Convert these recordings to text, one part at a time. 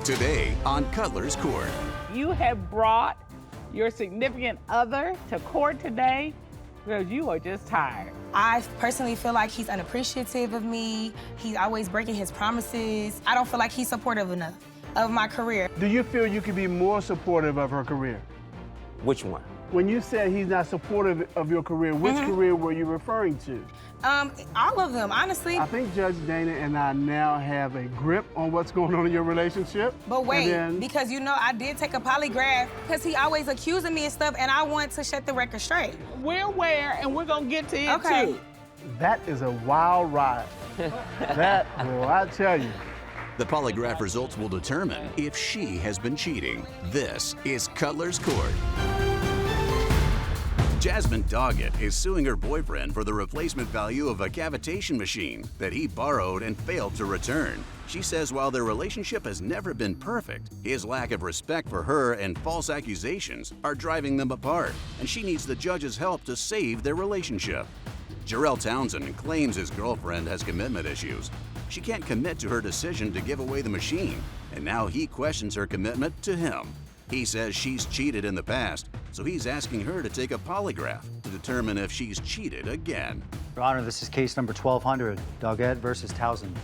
Today on Cutler's Court. You have brought your significant other to court today because you are just tired. I personally feel like he's unappreciative of me. He's always breaking his promises. I don't feel like he's supportive enough of my career. Do you feel you could be more supportive of her career? Which one? When you said he's not supportive of your career, which career were you referring to? All of them, honestly. I think Judge Dana and I now have a grip on what's going on in your relationship. But wait, because you know I did take a polygraph because he always accusing me of stuff and I want to set the record straight. We're aware and we're gonna get to it too. That is a wild ride. That, well, I tell you. The polygraph results will determine if she has been cheating. This is Cutler's Court. Jasmine Doggett is suing her boyfriend for the replacement value of a cavitation machine that he borrowed and failed to return. She says while their relationship has never been perfect, his lack of respect for her and false accusations are driving them apart, and she needs the judge's help to save their relationship. Jerrell Townsend claims his girlfriend has commitment issues. She can't commit to her decision to give away the machine, and now he questions her commitment to him. He says she's cheated in the past, so he's asking her to take a polygraph to determine if she's cheated again. Your Honor, this is case number 1200, Doggett versus Townsend.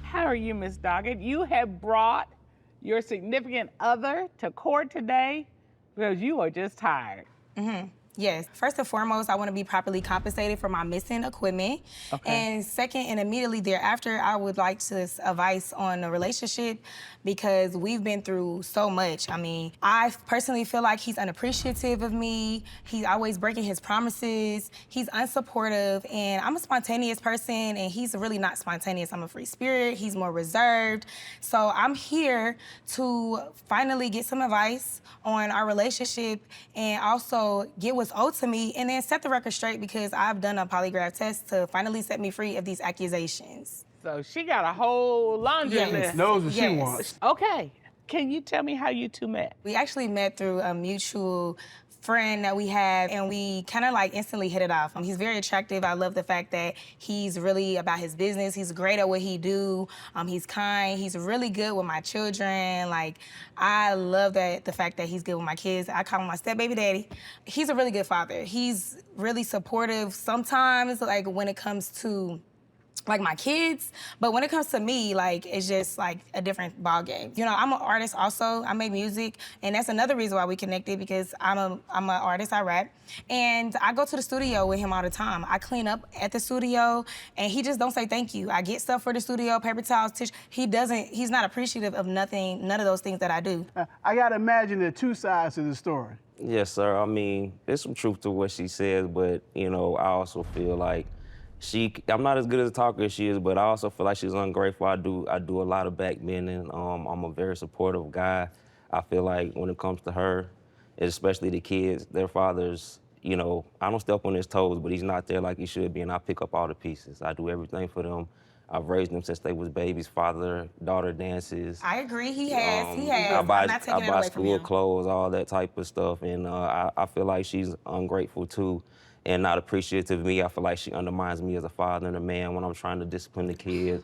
How are you, Miss Doggett? You have brought your significant other to court today because you are just tired. Yes. First and foremost, I want to be properly compensated for my missing equipment. Okay. And second, and immediately thereafter, I would like to advise on a relationship because we've been through so much. I mean, I personally feel like he's unappreciative of me. He's always breaking his promises. He's unsupportive, and I'm a spontaneous person, and he's really not spontaneous. I'm a free spirit. He's more reserved. So I'm here to finally get some advice on our relationship and also get what's owed to me and then set the record straight because I've done a polygraph test to finally set me free of these accusations. So she got a whole laundry list. Knows what she wants. Okay, can you tell me how you two met? We actually met through a mutual friend that we have, and we kind of like instantly hit it off. He's very attractive. I love the fact that he's really about his business. He's great at what he do. He's kind. He's really good with my children. Like, I love the fact that he's good with my kids. I call him my step-baby daddy. He's a really good father. He's really supportive sometimes, like when it comes to like my kids, but when it comes to me, like, it's just like a different ball game. You know, I'm an artist also. I make music, and that's another reason why we connected because I'm an artist, I rap, and I go to the studio with him all the time. I clean up at the studio, and he just don't say thank you. I get stuff for the studio, paper towels, tissue. He's not appreciative of nothing, none of those things that I do. I gotta imagine there are two sides to the story. Yes, sir. I mean, there's some truth to what she says, but, you know, I also feel like I'm not as good as a talker as she is, but I also feel like she's ungrateful. I do a lot of backbending. I'm a very supportive guy. I feel like when it comes to her, especially the kids, their fathers, you know, I don't step on his toes, but he's not there like he should be, and I pick up all the pieces. I do everything for them. I've raised them since they was babies, father-daughter dances. I agree, he has. I buy away school clothes, all that type of stuff, and I feel like she's ungrateful too and not appreciative of me. I feel like she undermines me as a father and a man when I'm trying to discipline the kids.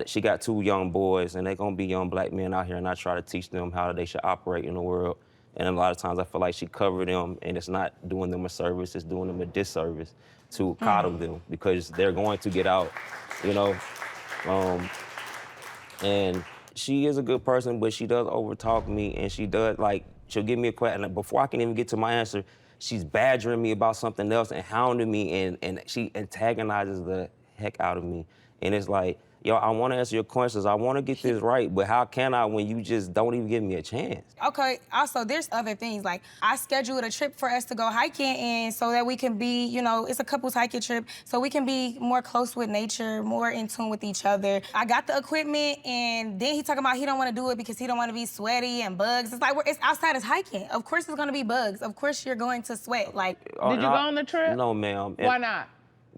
She got 2 young boys, and they're gonna be young black men out here, and I try to teach them how they should operate in the world. And a lot of times I feel like she covered them, and it's not doing them a service, it's doing them a disservice to coddle them because they're going to get out, you know? And she is a good person, but she does overtalk me, and she does, like, she'll give me a question, and before I can even get to my answer, she's badgering me about something else and hounding me, and she antagonizes the heck out of me. And it's like, yo, I want to answer your questions. I want to get this right, but how can I when you just don't even give me a chance? Okay, also, there's other things. Like, I scheduled a trip for us to go hiking and so that we can be, you know, it's a couples hiking trip, so we can be more close with nature, more in tune with each other. I got the equipment, and then he talking about he don't want to do it because he don't want to be sweaty and bugs. It's like, it's outside, it's hiking. Of course it's going to be bugs. Of course you're going to sweat. Like, did you go on the trip? No, ma'am. Why not?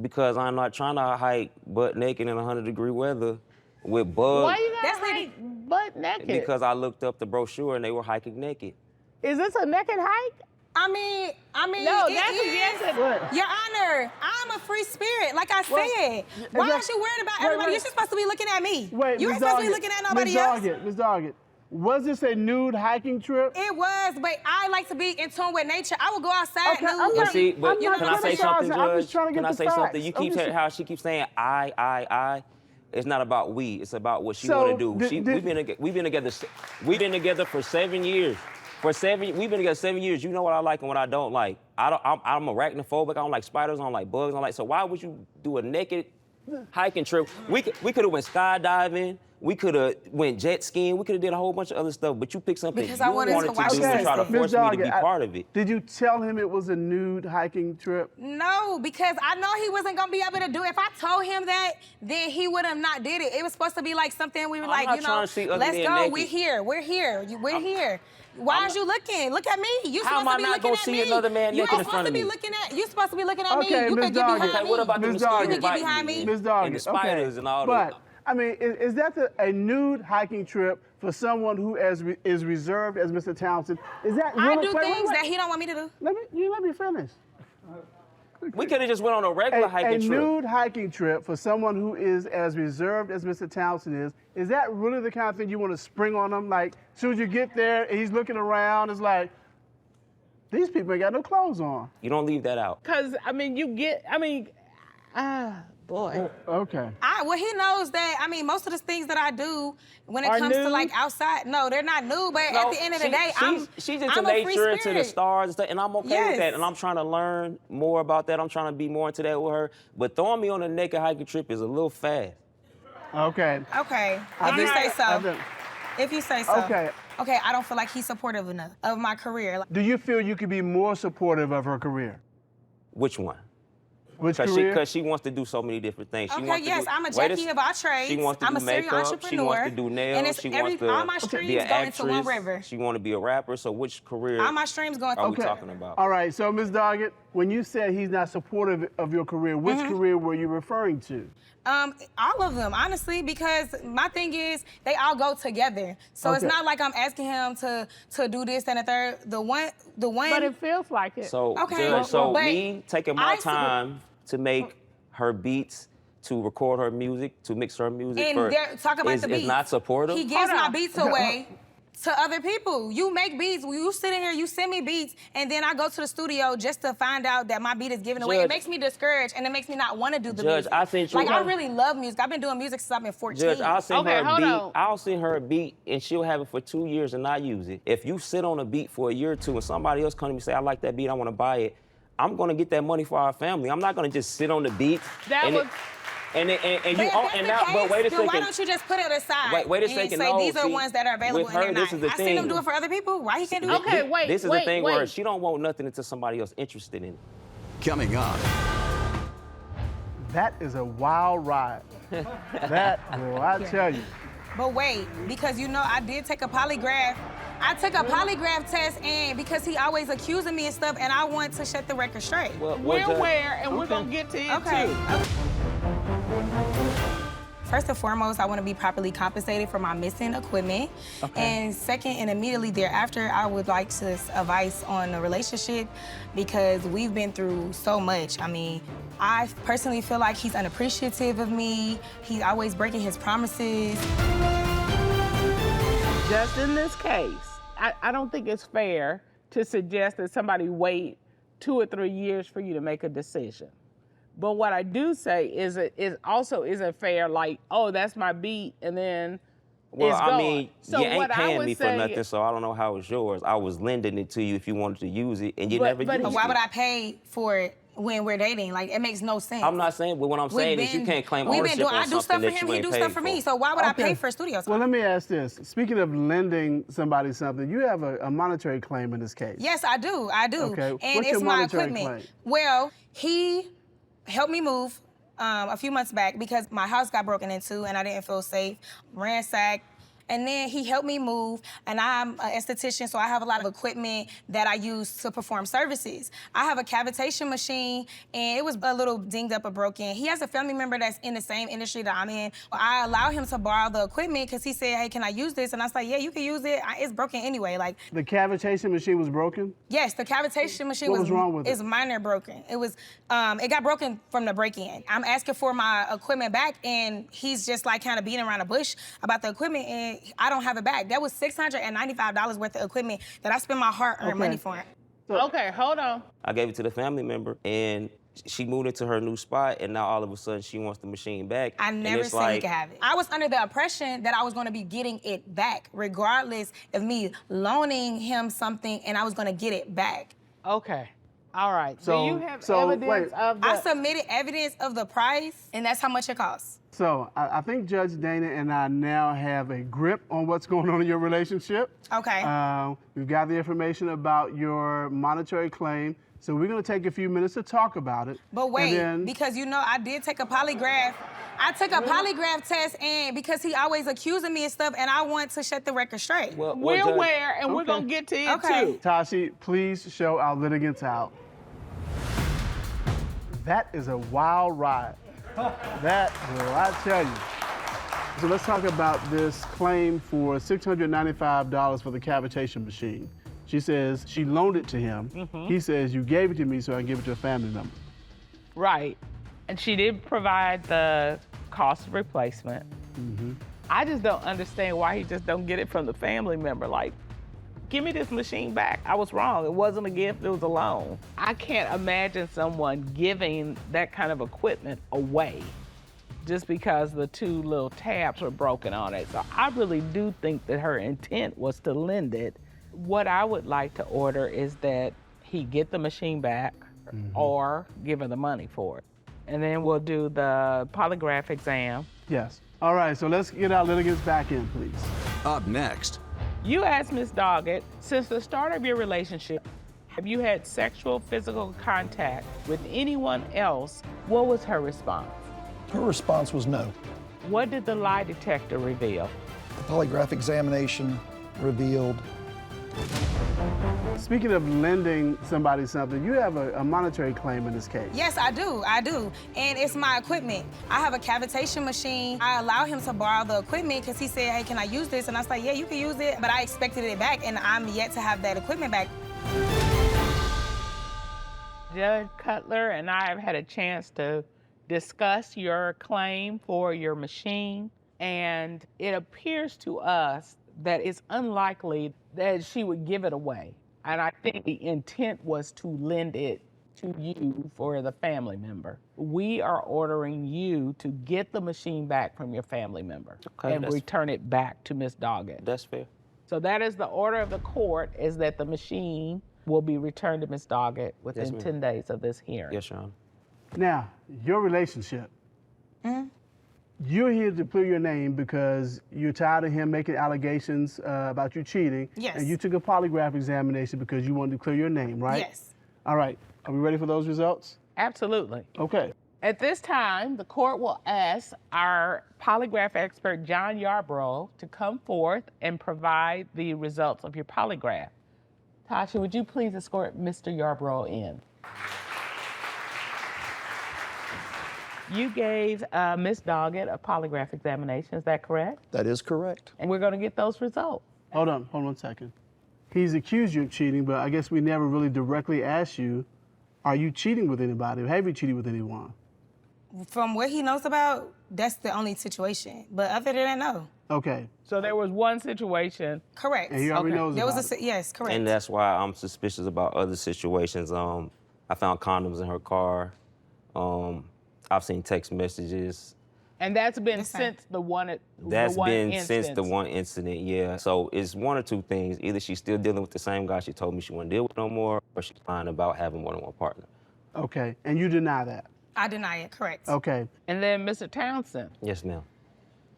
Because I'm not trying to hike butt naked in 100-degree weather with bugs. Why you gotta hike butt naked? Because I looked up the brochure and they were hiking naked. Is this a naked hike? No, that's a yes. Your Honor, I'm a free spirit, like I said. Why aren't you worried about everybody? You're supposed to be looking at me. Wait, you ain't supposed to be looking at nobody else. Ms. Doggett, was this a nude hiking trip? It was, but I like to be in tune with nature. I will go outside nude. Well, see, but I'm can I not say something, criticizing. I'm Judge? just trying to get Can I the say facts. something? You keep saying how she keeps saying I. It's not about we. It's about what she want to do. We've been together. We've been together for 7 years. We've been together 7 years. You know what I like and what I don't like. I'm arachnophobic. I don't like spiders. I don't like bugs. So why would you do a naked hiking trip? We could have went skydiving. We could have went jet skiing. We could have did a whole bunch of other stuff. But you picked something Because you I wanted to watch do and try to force me to be part of it. Did you tell him it was a nude hiking trip? No, because I know he wasn't gonna be able to do it. If I told him that, then he would have not did it. It was supposed to be like something we were like, not trying to see other let's men go. naked. We're here. We're here. Why is you looking? Look at me. You How supposed am I to be not looking gonna at see me. another man You naked in ain't front supposed to of be me? looking at. You supposed to be looking at me. Okay, You Ms. can get Doggett. behind Okay, me. what about the Ms. mosquitoes Doggett. You can get biting behind me? me. Ms. Doggett, And the spiders and all but, that. I mean, is that a nude hiking trip for someone who is reserved as Mr. Townsend? Is that I really, do things that he don't want me to do. Let me finish. We could have just went on a regular hiking trip. A nude hiking trip for someone who is as reserved as Mr. Townsend is that really the kind of thing you want to spring on him? Like, as soon as you get there and he's looking around, it's like, these people ain't got no clothes on. You don't leave that out. Because, boy. Okay. Well, he knows that, most of the things that I do when it comes to nude? like outside, no, they're not nude, but at the end of the day, she's I'm into a free nature, into the spirit. stars and stuff, and I'm okay with Yes. that. And I'm trying to learn more about that. I'm trying to be more into that with her. But throwing me on a naked hiking trip is a little fast. Okay. Okay. If you say so. If you say so. Okay. Okay, I don't feel like he's supportive enough of my career. Do you feel you could be more supportive of her career? Which one? Which career? Because she wants to do so many different things. She Okay, wants to yes, do, I'm a Jackie of all trades. She wants to I'm do a serial makeup. She entrepreneur. wants to do nails. And it's she wants to all my be streams an go actress. into one river. She want to be a rapper. So which career All my streams go into are we talking about? All right, so Ms. Doggett, when you said he's not supportive of your career, which career were you referring to? All of them, honestly, because my thing is they all go together. So it's Okay. not like I'm asking him to do this and a third. The one. But it feels like it. So, Okay, Judge, so but me taking my time to make her beats, to record her music, to mix her music and talk about is the beats. not supportive? He gives my beats away to other people. You make beats. You sit in here, you send me beats, and then I go to the studio just to find out that my beat is given away. It Judge, makes me discouraged, and it makes me not want to do the Judge, music. I think you- I really love music. I've been doing music since I've been 14. Judge, I'll send her a hold beat. on. I'll send her a beat, and she'll have it for 2 years and not use it. If you sit on a beat for a year or two, and somebody else come to me and say, "I like that beat, I want to buy it," I'm gonna get that money for our family. I'm not gonna just sit on the beat. That and was. But wait a Then second. why don't you just put it aside Wait a and second. say no, these are see, ones that are available with her, and they're this not? is the I thing. seen him do it for other people. Why he can't do it? Okay, wait. This is the thing where wait. she don't want nothing until somebody else interested in it. Coming up, That is a wild ride. I tell you. But wait, because I did take a polygraph. I took a polygraph test, and because he always accusing me and stuff, and I want to shut the record straight. Well, We're Judge, aware, and we're going to get to it, Okay. too. First and foremost, I want to be properly compensated for my missing equipment. Okay. And second, and immediately thereafter, I would like to advise on a relationship because we've been through so much. I personally feel like he's unappreciative of me. He's always breaking his promises. Just in this case, I don't think it's fair to suggest that somebody wait 2 or 3 years for you to make a decision. But what I do say is it also isn't fair, like, oh, that's my beat, and then Well, it's I gone. mean, So you ain't what I paying would me for say- nothing, so I don't know how it's yours. I was lending it to you if you wanted to use it, and you never used it. But why would I pay for it when we're dating? Like, it makes no sense. I'm not saying, but what I'm saying is you can't claim ownership on I do something stuff for that him, you he ain't do paid stuff for me. So why would I pay for studio time? Well, let me ask this. Speaking of lending somebody something, you have a monetary claim in this case. Yes, I do. Okay. And What's it's your my monetary equipment. claim? Well, he helped me move a few months back because my house got broken into and I didn't feel safe, ransacked, And then he helped me move, and I'm an esthetician, so I have a lot of equipment that I use to perform services. I have a cavitation machine, and it was a little dinged up or broken. He has a family member that's in the same industry that I'm in. I allow him to borrow the equipment because he said, hey, can I use this? And I was like, yeah, you can use it. It's broken anyway. Like, The cavitation machine was broken? yes, the cavitation machine What was wrong with it? is minor broken. It was, it got broken from the break-in. I'm asking for my equipment back, and he's just like kind of beating around the bush about the equipment, and I don't have it back. That was $695 worth of equipment that I spent my hard-earned money for. Okay, hold on. I gave it to the family member, and she moved into her new spot, and now all of a sudden she wants the machine back. I never said he could have it. I was under the impression that I was gonna be getting it back, regardless of me loaning him something, and I was gonna get it back. Okay. All right. So- Do you have so, evidence wait. of the... I submitted evidence of the price, and that's how much it costs. So I think Judge Dana and I now have a grip on what's going on in your relationship. Okay. We've got the information about your monetary claim. So we're going to take a few minutes to talk about it. But wait, and then, because you know I did take a polygraph. I took a polygraph test, and because he always accusing me of stuff, and I want to shut the record straight. Well, We're Judge, aware, and we're Okay. going to get to it, Okay. too. Tashi, please show our litigants out. That is a wild ride. That will I tell you. So let's talk about this claim for $695 for the cavitation machine. She says she loaned it to him. He says you gave it to me so I can give it to a family member. Right. And she did provide the cost of replacement. I just don't understand why he just don't get it from the family member. Like, give me this machine back. I was wrong. It wasn't a gift, it was a loan. I can't imagine someone giving that kind of equipment away just because the two little tabs were broken on it. So I really do think that her intent was to lend it. What I would like to order is that he get the machine back or give her the money for it. And then we'll do the polygraph exam. Yes. All right, so let's get our litigants back in, please. Up next, You asked Ms. Doggett, since the start of your relationship, have you had sexual physical contact with anyone else? What was her response? Her response was no. What did the lie detector reveal? The polygraph examination revealed Speaking of lending somebody something, you have a monetary claim in this case. Yes, I do. And it's my equipment. I have a cavitation machine. I allow him to borrow the equipment because he said, hey, can I use this? And I was like, yeah, you can use it. But I expected it back, and I'm yet to have that equipment back. Judge Cutler and I have had a chance to discuss your claim for your machine, and it appears to us that it's unlikely that she would give it away. And I think the intent was to lend it to you for the family member. We are ordering you to get the machine back from your family member and return it back to Ms. Doggett. That's fair. So that is the order of the court, is that the machine will be returned to Ms. Doggett within ma'am. 10 days of this hearing. Yes, Your Honor. Now, your relationship. You're here to clear your name because you're tired of him making allegations about you cheating. Yes. And you took a polygraph examination because you wanted to clear your name, right? Yes. All right. Are we ready for those results? Absolutely. Okay. At this time, the court will ask our polygraph expert, John Yarbrough, to come forth and provide the results of your polygraph. Tasha, would you please escort Mr. Yarbrough in? You gave Ms. Doggett a polygraph examination, is that correct? that is correct. And we're going to get those results. Hold on 1 second. He's accused you of cheating, but I guess we never really directly asked you, are you cheating with anybody? Have you cheated with anyone? From what he knows about, that's the only situation. But other than that, no. Okay. So there was one situation. Correct. And he already knows There about was it. yes, correct. And that's why I'm suspicious about other situations. I found condoms in her car. I've seen text messages. And that's been Yes, sir. since the one That's been instance. since the one incident, yeah. So it's one or two things. Either she's still dealing with the same guy she told me she wouldn't deal with no more, or she's lying about having more than one partner. Okay. And you deny that? I deny it, correct. Okay. And then, Mr. Townsend, Yes, ma'am.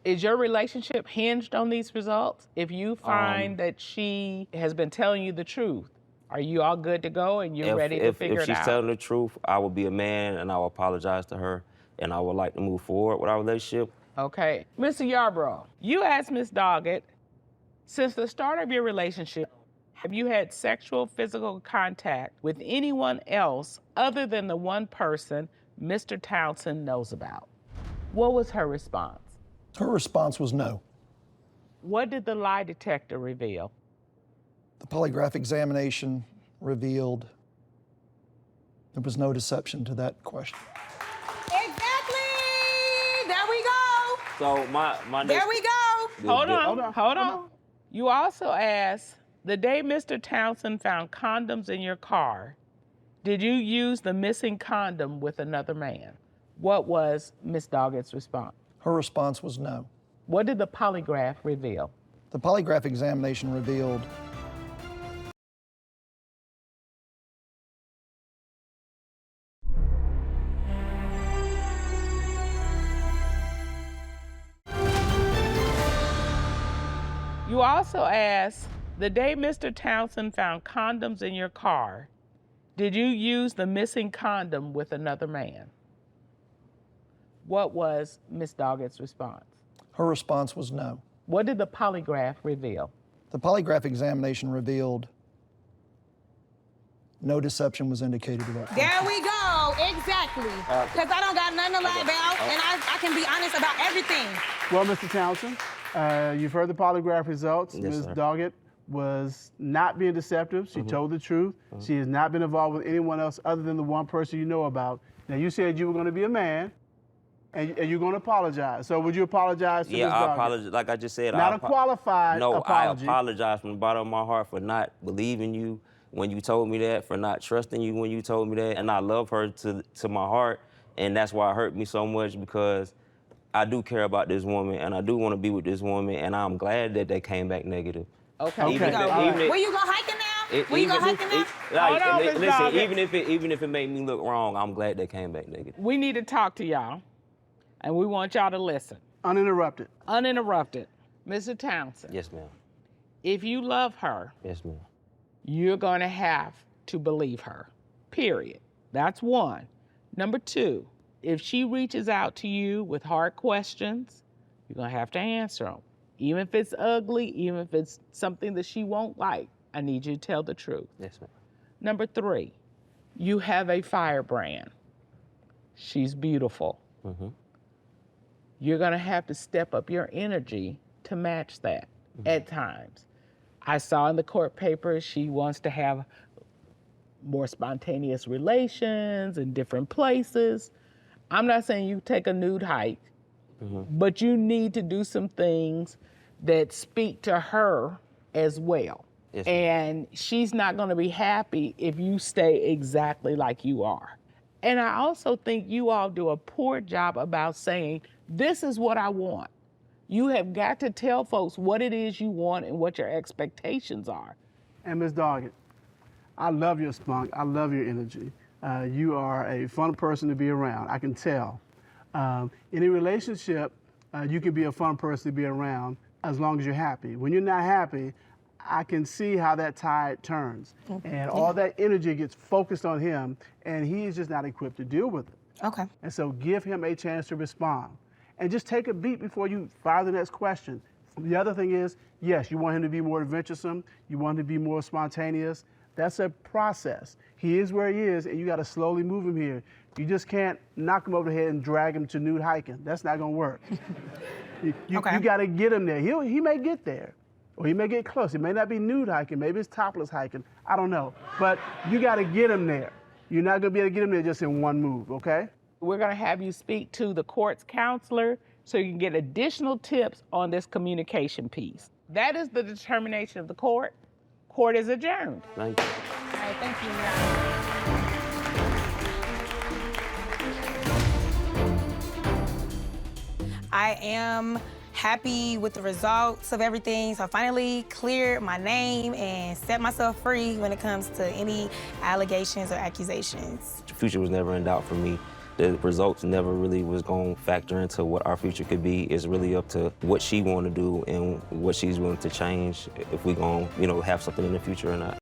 is your relationship hinged on these results? If you find that she has been telling you the truth, are you all good to go and you're ready to figure if it she's out? telling the truth, I will be a man and I will apologize to her, and I would like to move forward with our relationship. Okay. Mr. Yarbrough, you asked Ms. Doggett Since the start of your relationship, have you had sexual physical contact with anyone else other than the one person Mr. Townsend knows about? What was her response? Her response was no. What did the lie detector reveal? The polygraph examination revealed there was no deception to that question. Exactly. There we go. So my There next, we go. Hold on. You also asked, the day Mr. Townsend found condoms in your car, did you use the missing condom with another man? What was Ms. Doggett's response? Her response was no. What did the polygraph reveal? The polygraph examination revealed You also asked, the day Mr. Townsend found condoms in your car, did you use the missing condom with another man? What was Ms. Doggett's response? her response was no. What did the polygraph reveal? The polygraph examination revealed no deception was indicated to that question. There we go. Exactly. Because I don't got nothing to lie about, and I can be honest about everything. Well, Mr. Townsend, you've heard the polygraph results. Yes, Ms. sir. Doggett was not being deceptive. She told the truth. She has not been involved with anyone else other than the one person you know about. Now, you said you were going to be a man, and you're going to apologize. So would you apologize to Ms. Yeah, I Doggett? apologize. Like I just said, Not a qualified No, apology. I apologize from the bottom of my heart for not believing you when you told me that, for not trusting you when you told me that, and I love her to my heart, and that's why it hurt me so much, because I do care about this woman, and I do want to be with this woman, and I'm glad that they came back negative. Okay. Even if- Go. even if- Where you go hiking now? Where you go even if- hiking now? Hold on, Ms. listen, Doggett. even if it made me look wrong, I'm glad they came back negative. We need to talk to y'all, and we want y'all to listen. Uninterrupted. Uninterrupted. Mr. Townsend, Yes, ma'am. if you love her, Yes, ma'am. you're going to have to believe her, period. That's one. Number two, if she reaches out to you with hard questions, you're going to have to answer them. Even if it's ugly, even if it's something that she won't like, I need you to tell the truth. Yes, ma'am. Number three, you have a firebrand. She's beautiful. You're going to have to step up your energy to match that at times. I saw in the court papers she wants to have more spontaneous relations in different places. I'm not saying you take a nude hike, but you need to do some things that speak to her as well. Yes, ma'am. And she's not going to be happy if you stay exactly like you are. And I also think you all do a poor job about saying, this is what I want. You have got to tell folks what it is you want and what your expectations are. And Ms. Doggett, I love your spunk. I love your energy. You are a fun person to be around. I can tell. In a relationship, you can be a fun person to be around as long as you're happy. When you're not happy, I can see how that tide turns. And all that energy gets focused on him, and he is just not equipped to deal with it. Okay. And so give him a chance to respond. And just take a beat before you fire the next question. The other thing is, yes, you want him to be more adventuresome. You want him to be more spontaneous. That's a process. He is where he is, and you got to slowly move him here. You just can't knock him over the head and drag him to nude hiking. That's not going to work. You got to get him there. He may get there, or he may get close. It may not be nude hiking. Maybe it's topless hiking. I don't know. But you got to get him there. You're not going to be able to get him there just in one move, okay? We're going to have you speak to the court's counselor so you can get additional tips on this communication piece. That is the determination of the court. Court is adjourned. Thank you. All right, thank you, Your Honor. I am happy with the results of everything. So I finally cleared my name and set myself free when it comes to any allegations or accusations. The future was never in doubt for me. The results never really was going to factor into what our future could be. It's really up to what she want to do and what she's willing to change if we're going to, have something in the future or not.